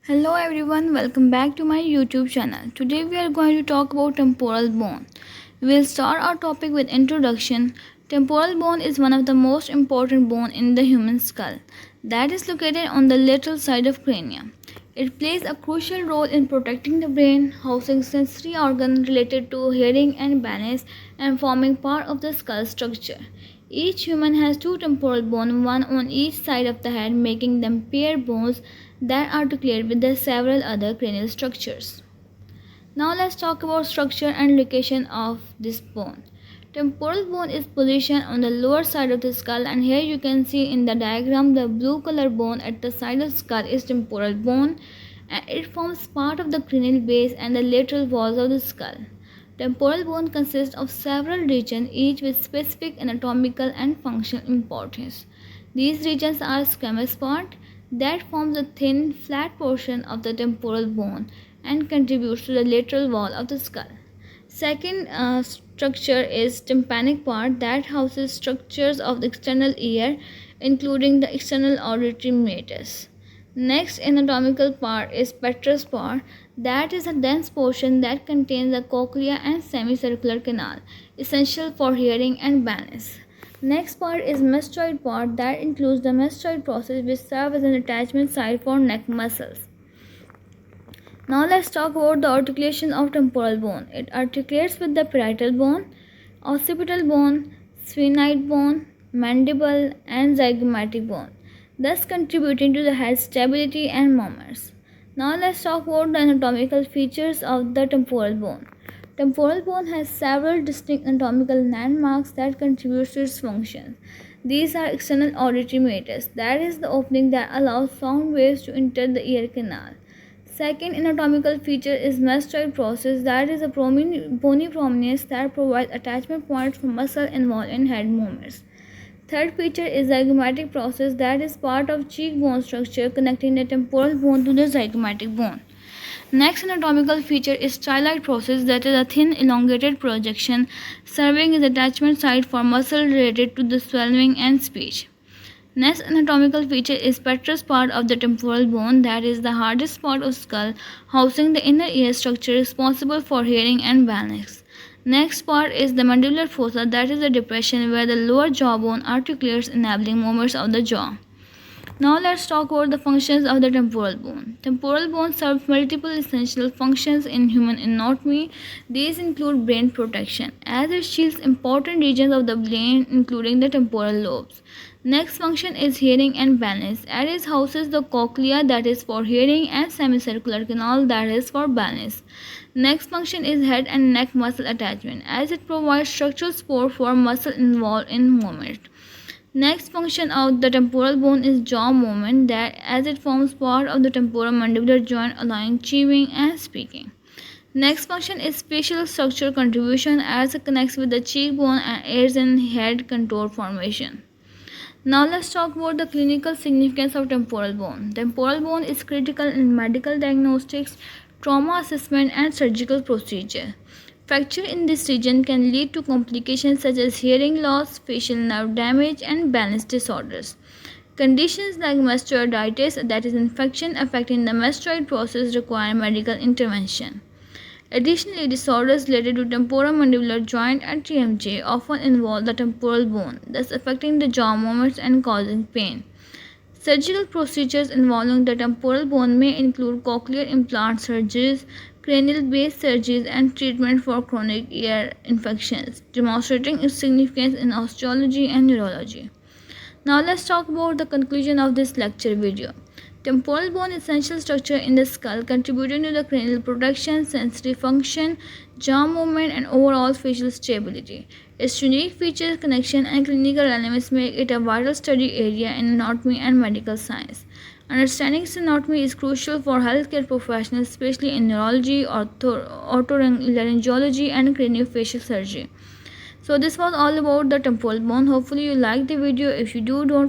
Hello everyone, welcome back to my YouTube channel. Today we are going to talk about temporal bone. We'll start our topic with introduction. Temporal bone is one of the most important bone in the human skull that is located on the lateral side of cranium. It plays a crucial role in protecting the brain, housing sensory organs related to hearing and balance, and forming part of the skull structure. Each human has two temporal bones, one on each side of the head, making them pair bones that articulate with the several other cranial structures. Now let's talk about structure and location of this bone. Temporal bone is positioned on the lower side of the skull, and here you can see in the diagram the blue color bone at the side of the skull is temporal bone, and it forms part of the cranial base and the lateral walls of the skull. Temporal bone consists of several regions, each with specific anatomical and functional importance. These regions are squamous part that forms a thin, flat portion of the temporal bone and contributes to the lateral wall of the skull. Second structure is tympanic part that houses structures of the external ear, including the external auditory meatus. Next anatomical part is petrous part, that is a dense portion that contains the cochlea and semicircular canal, essential for hearing and balance. Next part is mastoid part that includes the mastoid process which serves as an attachment site for neck muscles. Now let's talk about the articulation of temporal bone. It articulates with the parietal bone, occipital bone, sphenoid bone, mandible, and zygomatic bone, thus contributing to the head's stability and movements. Now let's talk about the anatomical features of the temporal bone. Temporal bone has several distinct anatomical landmarks that contribute to its function. These are external auditory meatus, that is the opening that allows sound waves to enter the ear canal. Second anatomical feature is mastoid process, that is a bony prominence that provides attachment points for muscle involved in head movements. Third feature is zygomatic process, that is part of cheekbone structure connecting the temporal bone to the zygomatic bone. Next anatomical feature is styloid process, that is a thin elongated projection serving as attachment site for muscle related to the swallowing and speech. Next anatomical feature is petrous part of the temporal bone, that is the hardest part of skull, housing the inner ear structure responsible for hearing and balance. Next part is the mandibular fossa, that is the depression where the lower jawbone articulates, enabling movements of the jaw. Now let's talk about the functions of the temporal bone. Temporal bone serves multiple essential functions in human anatomy. These include brain protection, as it shields important regions of the brain including the temporal lobes. Next function is hearing and balance, as it houses the cochlea, that is for hearing, and semicircular canal, that is for balance. Next function is head and neck muscle attachment, as it provides structural support for muscle involved in movement. Next function of the temporal bone is jaw movement, that as it forms part of the temporomandibular joint allowing chewing and speaking. Next function is facial structure contribution, as it connects with the cheekbone and aids in head contour formation. Now let's talk about the clinical significance of temporal bone. Temporal bone is critical in medical diagnostics, trauma assessment, and surgical procedure. Fracture in this region can lead to complications such as hearing loss, facial nerve damage, and balance disorders. Conditions like mastoiditis, that is infection affecting the mastoid process, require medical intervention. Additionally, disorders related to temporomandibular joint and TMJ often involve the temporal bone, thus affecting the jaw movements and causing pain. Surgical procedures involving the temporal bone may include cochlear implant surgeries, cranial base surgeries, and treatment for chronic ear infections, demonstrating its significance in osteology and neurology. Now let's talk about the conclusion of this lecture video. Temporal bone is essential structure in the skull, contributing to the cranial protection, sensory function, jaw movement, and overall facial stability. Its unique features, connection, and clinical relevance make it a vital study area in anatomy and medical science. Understanding its anatomy is crucial for healthcare professionals, especially in neurology, otolaryngology, and craniofacial surgery. So this was all about the temporal bone. Hopefully you liked the video. If you do, don't